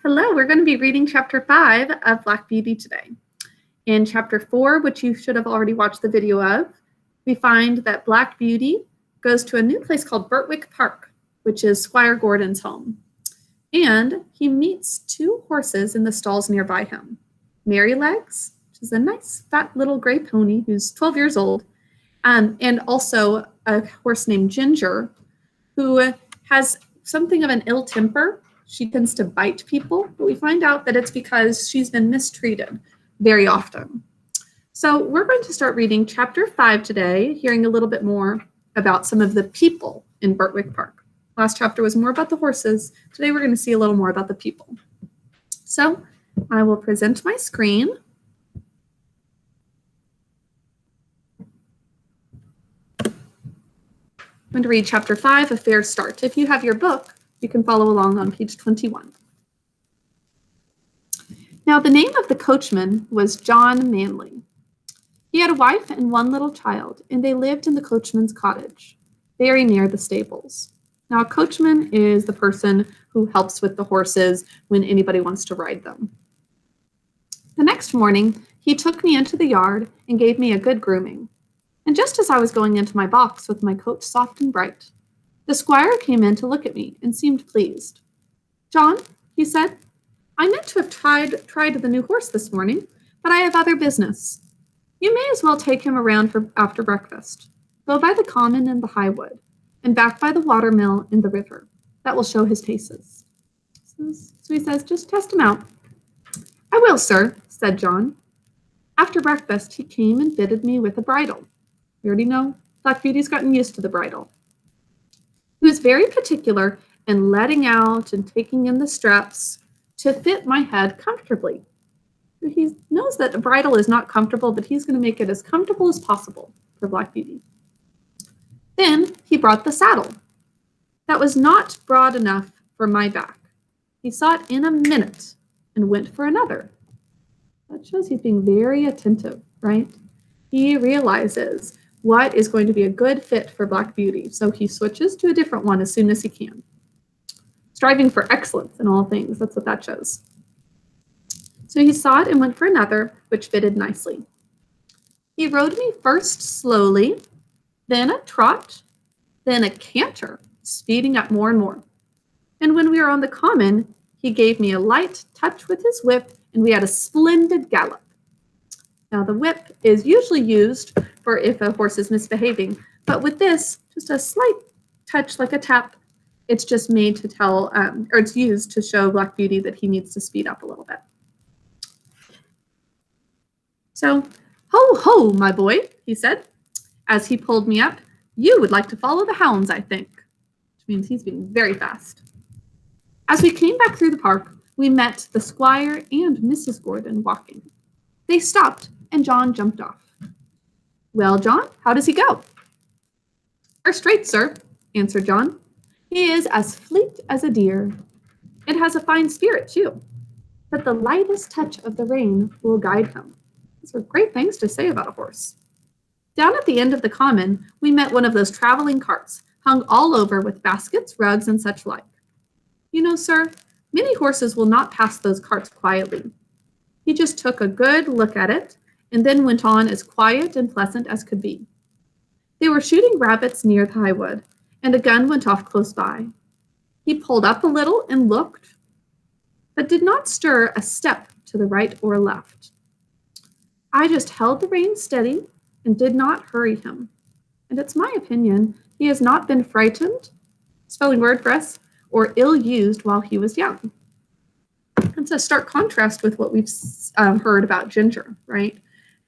Hello, we're going to be reading chapter 5 of Black Beauty today. In chapter 4, which you should have already watched the video of, we find that Black Beauty goes to a new place called Birtwick Park, which is Squire Gordon's home. And he meets two horses in the stalls nearby him. Merrylegs, which is a nice fat little gray pony who's 12 years old, and also a horse named Ginger, who has something of an ill temper. She tends to bite people, but we find out that it's because she's been mistreated very often. So we're going to start reading chapter 5 today, hearing a little bit more about some of the people in Birtwick Park. Last chapter was more about the horses. Today we're going to see a little more about the people. So I will present my screen. I'm going to read chapter 5, A Fair Start. If you have your book, you can follow along on page 21. Now, the name of the coachman was John Manley. He had a wife and one little child, and they lived in the coachman's cottage, very near the stables. Now, a coachman is the person who helps with the horses when anybody wants to ride them. The next morning, he took me into the yard and gave me a good grooming. And just as I was going into my box with my coat soft and bright, the squire came in to look at me and seemed pleased. "John," he said, "I meant to have tried the new horse this morning, but I have other business. You may as well take him around after breakfast. Go by the common and the high wood, and back by the watermill and the river. That will show his paces." So he says, "Just test him out." "I will, sir," said John. After breakfast, he came and fitted me with a bridle. We already know Black Beauty's gotten used to the bridle. He was very particular in letting out and taking in the straps to fit my head comfortably. He knows that a bridle is not comfortable, but he's going to make it as comfortable as possible for Black Beauty. Then he brought the saddle. That was not broad enough for my back. He saw it in a minute and went for another. That shows he's being very attentive, right? He realizes what is going to be a good fit for Black Beauty, so he switches to a different one as soon as he can. Striving for excellence in all things, that's what that shows. So he saw it and went for another, which fitted nicely. He rode me first slowly, then a trot, then a canter, speeding up more and more. And when we were on the common, he gave me a light touch with his whip, and we had a splendid gallop. Now, the whip is usually used for if a horse is misbehaving, but with this, just a slight touch like a tap, it's just made to tell, or it's used to show Black Beauty that he needs to speed up a little bit. So, "Ho, ho, my boy," he said, as he pulled me up. "You would like to follow the hounds, I think," which means he's being very fast. As we came back through the park, we met the squire and Mrs. Gordon walking. They stopped, and John jumped off. "Well, John, how does he go?" "First rate, sir," answered John. "He is as fleet as a deer. It has a fine spirit, too, but the lightest touch of the rein will guide him." These are great things to say about a horse. Down at the end of the common, we met one of those traveling carts, hung all over with baskets, rugs, and such like. You know, sir, many horses will not pass those carts quietly. He just took a good look at it and then went on as quiet and pleasant as could be. They were shooting rabbits near the high wood, and a gun went off close by. He pulled up a little and looked, but did not stir a step to the right or left. I just held the reins steady and did not hurry him. And it's my opinion he has not been frightened, spelling word for us, or ill-used while he was young. It's a stark contrast with what we've heard about Ginger, right?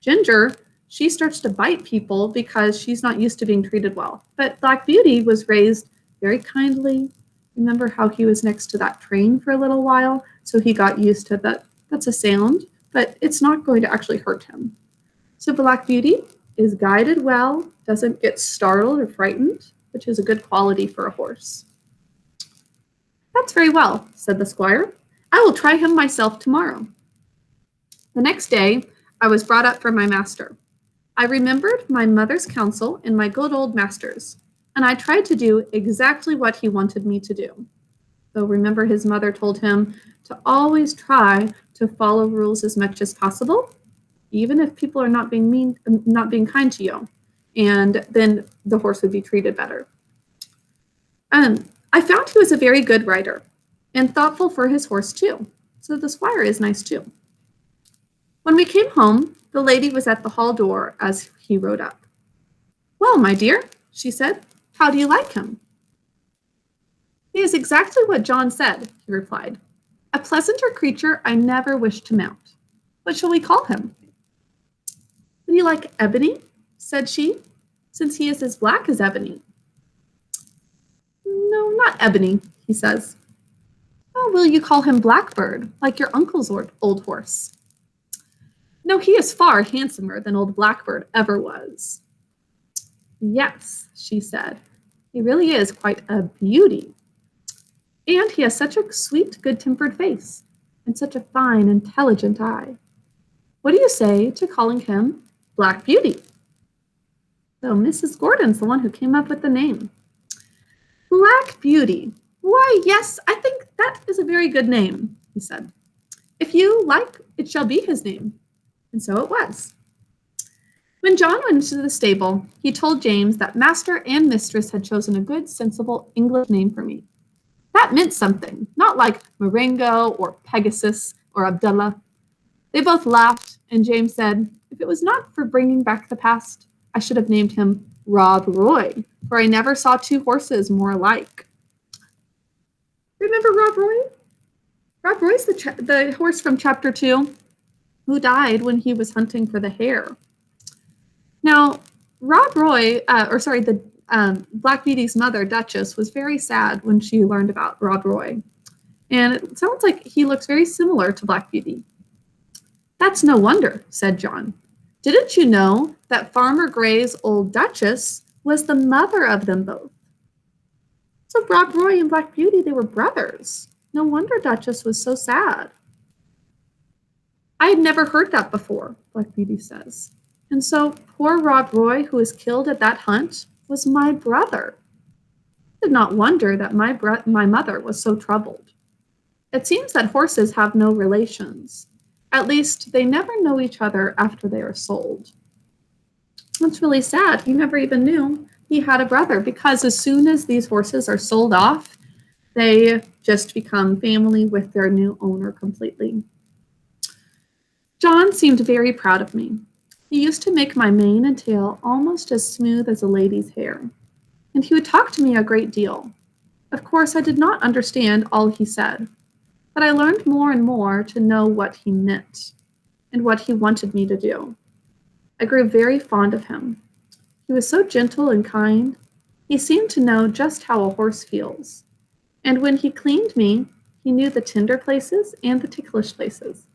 Ginger, she starts to bite people because she's not used to being treated well. But Black Beauty was raised very kindly. Remember how he was next to that train for a little while? So he got used to that. That's a sound, but it's not going to actually hurt him. So Black Beauty is guided well, doesn't get startled or frightened, which is a good quality for a horse. "That's very well," said the squire. "I will try him myself tomorrow." The next day, I was brought up for my master. I remembered my mother's counsel and my good old master's, and I tried to do exactly what he wanted me to do. So remember his mother told him to always try to follow rules as much as possible, even if people are not being kind to you, and then the horse would be treated better. I found he was a very good rider and thoughtful for his horse too, so the squire is nice too. When we came home, the lady was at the hall door as he rode up. "Well, my dear," she said, "how do you like him?" "He is exactly what John said," he replied. "A pleasanter creature I never wished to mount. What shall we call him?" "Would you like Ebony?" said she, "since he is as black as ebony." "No, not Ebony," he says. "Oh, will you call him Blackbird, like your uncle's old horse?" "No, he is far handsomer than old Blackbird ever was." "Yes," she said, "he really is quite a beauty. And he has such a sweet, good-tempered face, and such a fine, intelligent eye. What do you say to calling him Black Beauty?" So Mrs. Gordon's the one who came up with the name. "Black Beauty. Why, yes, I think that is a very good name," he said. "If you like, it shall be his name." And so it was. When John went into the stable, he told James that master and mistress had chosen a good, sensible English name for me. That meant something, not like Marengo or Pegasus or Abdullah. They both laughed, and James said, if it was not for bringing back the past, I should have named him Rob Roy, for I never saw two horses more alike. Remember Rob Roy? Rob Roy's the horse from chapter 2 who died when he was hunting for the hare. Now, Rob Roy, Black Beauty's mother, Duchess, was very sad when she learned about Rob Roy. And it sounds like he looks very similar to Black Beauty. "That's no wonder," said John. "Didn't you know that Farmer Gray's old Duchess was the mother of them both?" So Rob Roy and Black Beauty, they were brothers. No wonder Duchess was so sad. "I had never heard that before," Black Beauty says. "And so poor Rob Roy, who was killed at that hunt, was my brother. I did not wonder that my mother was so troubled. It seems that horses have no relations. At least they never know each other after they are sold." That's really sad. He never even knew he had a brother, because as soon as these horses are sold off, they just become family with their new owner completely. John seemed very proud of me. He used to make my mane and tail almost as smooth as a lady's hair, and he would talk to me a great deal. Of course, I did not understand all he said, but I learned more and more to know what he meant and what he wanted me to do. I grew very fond of him. He was so gentle and kind. He seemed to know just how a horse feels. And when he cleaned me, he knew the tender places and the ticklish places.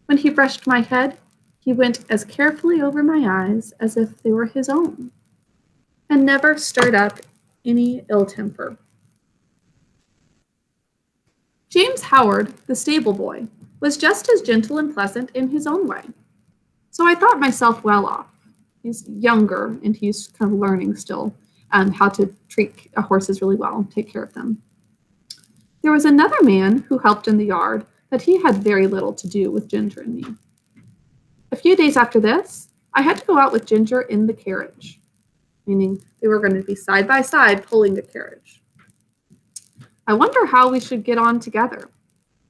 When he brushed my head, he went as carefully over my eyes as if they were his own, and never stirred up any ill temper. James Howard, the stable boy, was just as gentle and pleasant in his own way. So I thought myself well off. He's younger, and he's kind of learning still how to treat horses really well and take care of them. There was another man who helped in the yard, but he had very little to do with Ginger and me. A few days after this, I had to go out with Ginger in the carriage, meaning they were going to be side by side pulling the carriage. I wonder how we should get on together,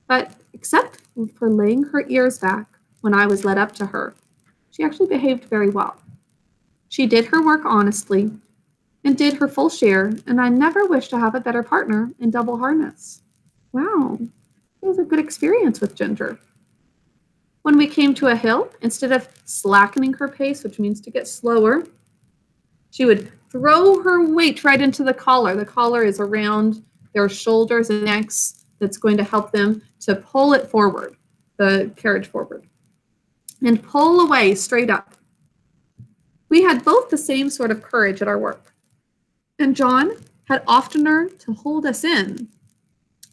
but except for laying her ears back when I was led up to her, she actually behaved very well. She did her work honestly and did her full share, and I never wish to have a better partner in double harness. Wow, it was a good experience with Ginger. When we came to a hill, instead of slackening her pace, which means to get slower, she would throw her weight right into the collar. The collar is around their shoulders and necks. That's going to help them to pull it forward, the carriage forward, and pull away straight up. We had both the same sort of courage at our work, and John had oftener to hold us in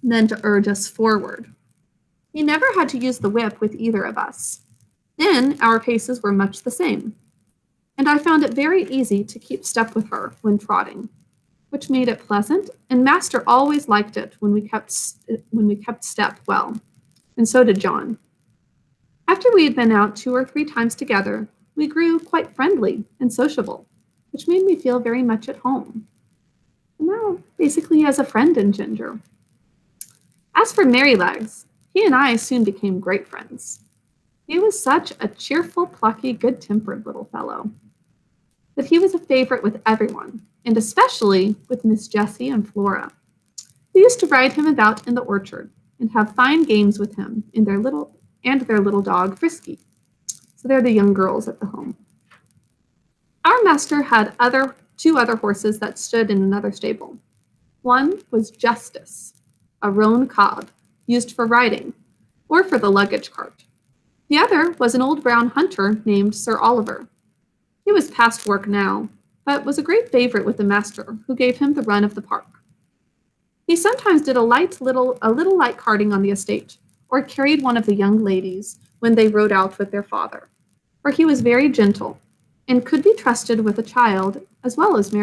than to urge us forward. He never had to use the whip with either of us. Then our paces were much the same, and I found it very easy to keep step with her when trotting, which made it pleasant, and Master always liked it when we kept step well, and so did John. After we had been out 2 or 3 times together, we grew quite friendly and sociable, which made me feel very much at home. And now, basically, he has a friend in Ginger. As for Merrylegs, he and I soon became great friends. He was such a cheerful, plucky, good-tempered little fellow that he was a favorite with everyone, and especially with Miss Jessie and Flora. We used to ride him about in the orchard and have fine games with him and their little dog, Frisky. So they're the young girls at the home. Our master had 2 other horses that stood in another stable. One was Justice, a roan cob used for riding or for the luggage cart. The other was an old brown hunter named Sir Oliver. He was past work now, but was a great favorite with the master, who gave him the run of the park. He sometimes did a little light carting on the estate, or carried one of the young ladies when they rode out with their father, for he was very gentle and could be trusted with a child as well as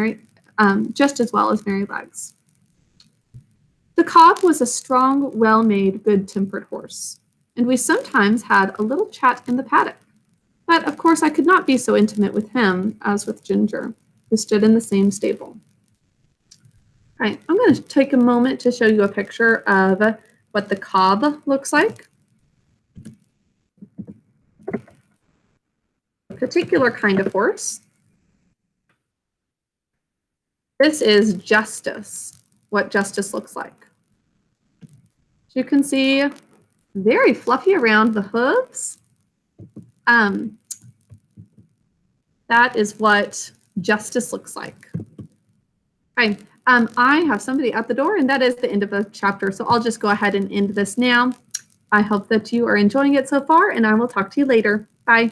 just as well as Merrylegs. The cob was a strong, well-made, good-tempered horse, and we sometimes had a little chat in the paddock. But of course I could not be so intimate with him as with Ginger, who stood in the same stable. All right, I'm going to take a moment to show you a picture of what the cob looks like. A particular kind of horse. This is Justice, what Justice looks like. As you can see, very fluffy around the hooves. That is what Justice looks like. All right, I have somebody at the door, and that is the end of the chapter. So I'll just go ahead and end this now. I hope that you are enjoying it so far, and I will talk to you later. Bye.